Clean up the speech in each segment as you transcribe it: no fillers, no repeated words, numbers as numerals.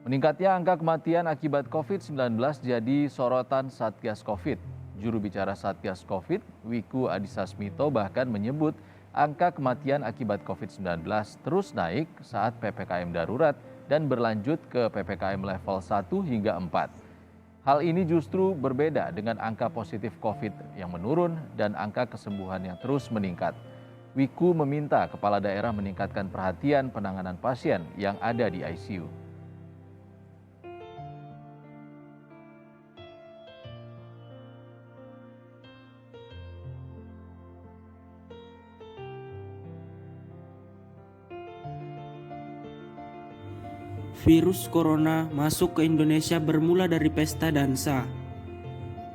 Meningkatnya angka kematian akibat COVID-19 jadi sorotan Satgas Covid. Juru bicara Satgas Covid, Wiku Adhisa Smito bahkan menyebut angka kematian akibat COVID-19 terus naik saat PPKM darurat dan berlanjut ke PPKM level 1 hingga 4. Hal ini justru berbeda dengan angka positif COVID yang menurun dan angka kesembuhan yang terus meningkat. Wiku meminta kepala daerah meningkatkan perhatian penanganan pasien yang ada di ICU. Virus corona masuk ke Indonesia bermula dari pesta dansa.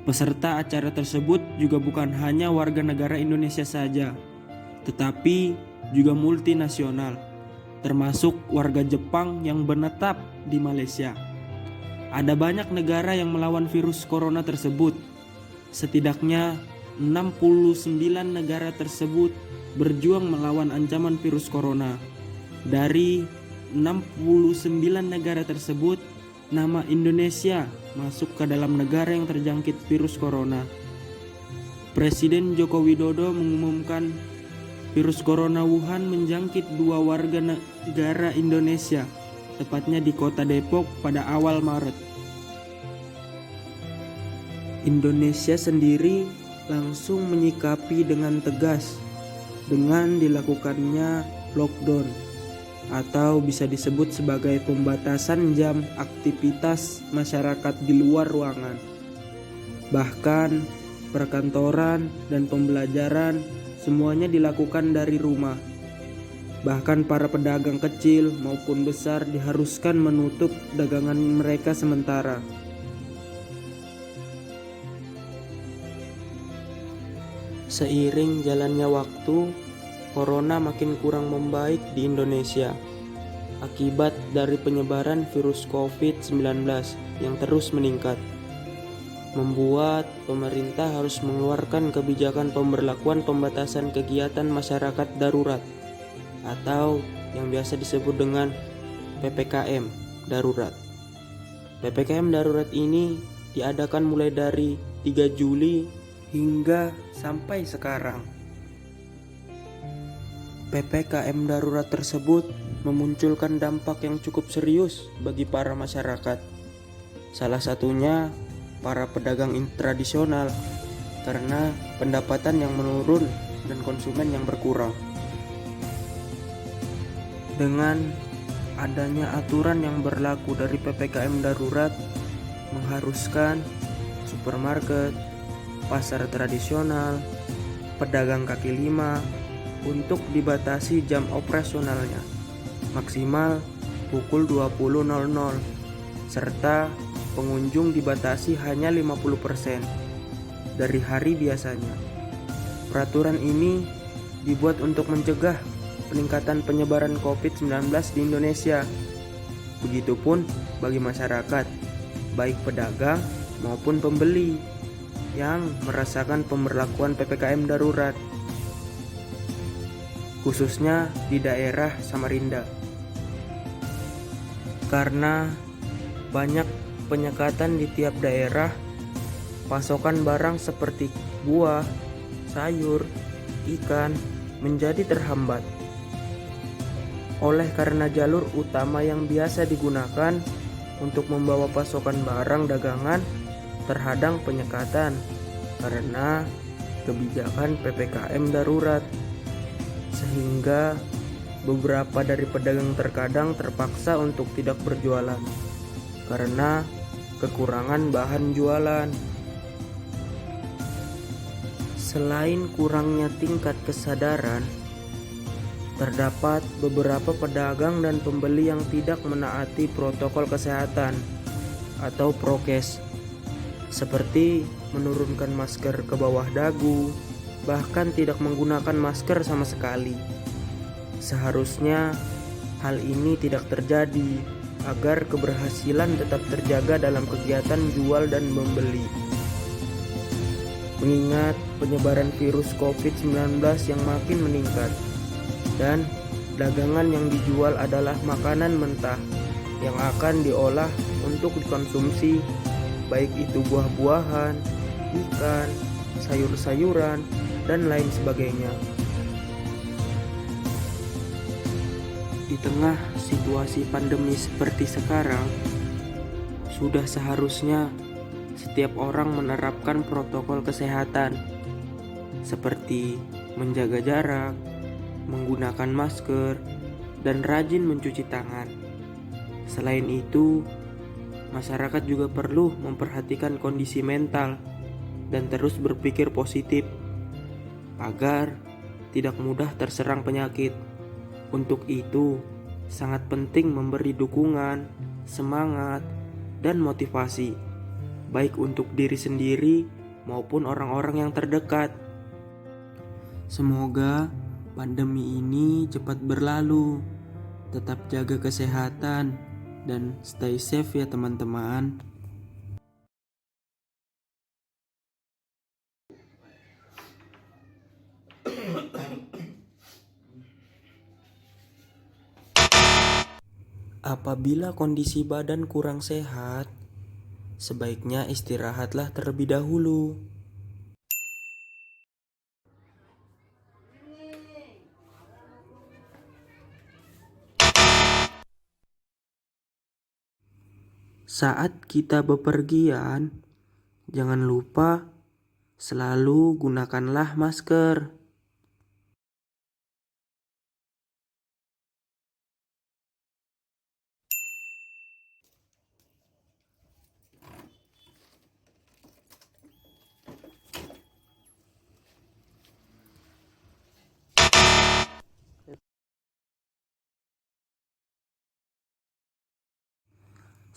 Peserta acara tersebut juga bukan hanya warga negara Indonesia saja, tetapi juga multinasional, termasuk warga Jepang yang menetap di Malaysia. Ada banyak negara yang melawan virus corona tersebut. Setidaknya 69 negara tersebut berjuang melawan ancaman virus corona. Dari 69 negara tersebut, nama Indonesia masuk ke dalam negara yang terjangkit virus corona. Presiden Joko Widodo mengumumkan virus corona Wuhan menjangkit 2 warga negara Indonesia, tepatnya di kota Depok pada awal Maret. Indonesia sendiri langsung menyikapi dengan tegas dengan dilakukannya lockdown, atau bisa disebut sebagai pembatasan jam aktivitas masyarakat di luar ruangan. Bahkan perkantoran dan pembelajaran semuanya dilakukan dari rumah. Bahkan para pedagang kecil maupun besar diharuskan menutup dagangan mereka sementara. Seiring jalannya waktu, Corona makin kurang membaik di Indonesia akibat dari penyebaran virus COVID-19 yang terus meningkat, membuat pemerintah harus mengeluarkan kebijakan pemberlakuan pembatasan kegiatan masyarakat darurat atau yang biasa disebut dengan PPKM darurat. PPKM darurat ini diadakan mulai dari 3 Juli hingga sampai sekarang. PPKM darurat tersebut memunculkan dampak yang cukup serius bagi para masyarakat. Salah satunya para pedagang tradisional karena pendapatan yang menurun dan konsumen yang berkurang. Dengan adanya aturan yang berlaku dari PPKM darurat mengharuskan supermarket, pasar tradisional, pedagang kaki lima untuk dibatasi jam operasionalnya maksimal pukul 20.00 serta pengunjung dibatasi hanya 50% dari hari biasanya. Peraturan ini dibuat untuk mencegah peningkatan penyebaran COVID-19 di Indonesia. Begitupun bagi masyarakat, baik pedagang maupun pembeli yang merasakan pemberlakuan PPKM darurat, khususnya di daerah Samarinda. Karena banyak penyekatan di tiap daerah, pasokan barang seperti buah, sayur, ikan menjadi terhambat. Oleh karena jalur utama yang biasa digunakan untuk membawa pasokan barang dagangan terhadang penyekatan karena kebijakan PPKM darurat, sehingga beberapa dari pedagang terkadang terpaksa untuk tidak berjualan karena kekurangan bahan jualan. Selain kurangnya tingkat kesadaran, terdapat beberapa pedagang dan pembeli yang tidak menaati protokol kesehatan atau prokes, seperti menurunkan masker ke bawah dagu, bahkan tidak menggunakan masker sama sekali. Seharusnya hal ini tidak terjadi agar keberhasilan tetap terjaga dalam kegiatan jual dan membeli. Mengingat penyebaran virus COVID-19 yang makin meningkat dan dagangan yang dijual adalah makanan mentah yang akan diolah untuk dikonsumsi, baik itu buah-buahan, ikan, sayur-sayuran, dan lain sebagainya. Di tengah situasi pandemi seperti sekarang, sudah seharusnya setiap orang menerapkan protokol kesehatan seperti menjaga jarak, menggunakan masker, dan rajin mencuci tangan. Selain itu, masyarakat juga perlu memperhatikan kondisi mental dan terus berpikir positif agar tidak mudah terserang penyakit. Untuk itu, sangat penting memberi dukungan, semangat, dan motivasi, baik untuk diri sendiri maupun orang-orang yang terdekat. Semoga pandemi ini cepat berlalu. Tetap jaga kesehatan dan stay safe ya teman-teman. Apabila kondisi badan kurang sehat, sebaiknya istirahatlah terlebih dahulu. Saat kita bepergian, jangan lupa selalu gunakanlah masker.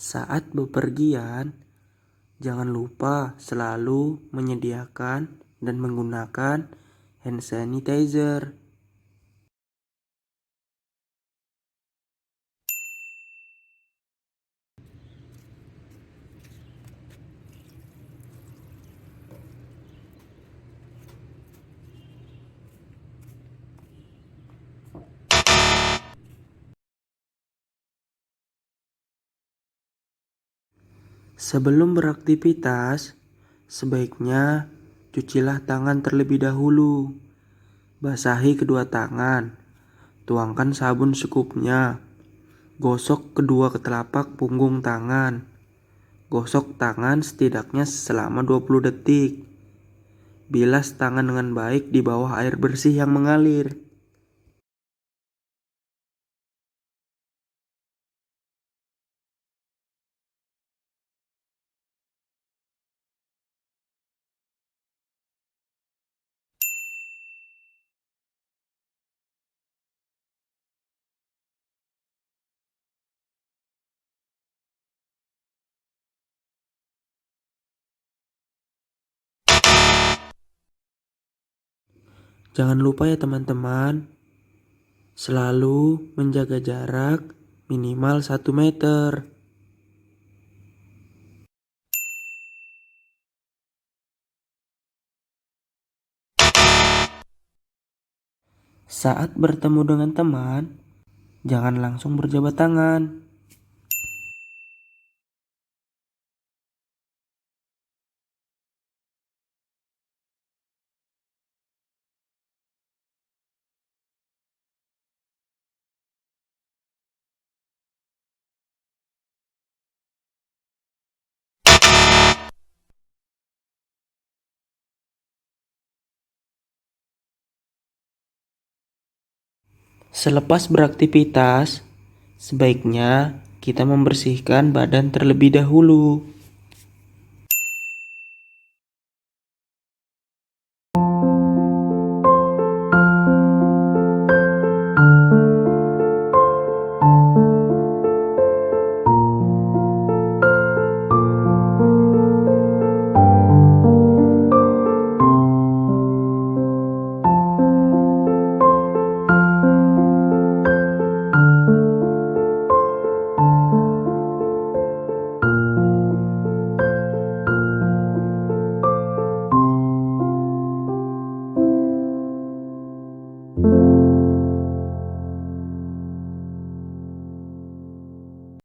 Saat bepergian, jangan lupa selalu menyediakan dan menggunakan hand sanitizer. Sebelum beraktivitas, sebaiknya cucilah tangan terlebih dahulu. Basahi kedua tangan, tuangkan sabun secukupnya. Gosok kedua telapak punggung tangan. Gosok tangan setidaknya selama 20 detik. Bilas tangan dengan baik di bawah air bersih yang mengalir. Jangan lupa ya teman-teman, selalu menjaga jarak minimal 1 meter. Saat bertemu dengan teman, jangan langsung berjabat tangan. Selepas beraktivitas, sebaiknya kita membersihkan badan terlebih dahulu.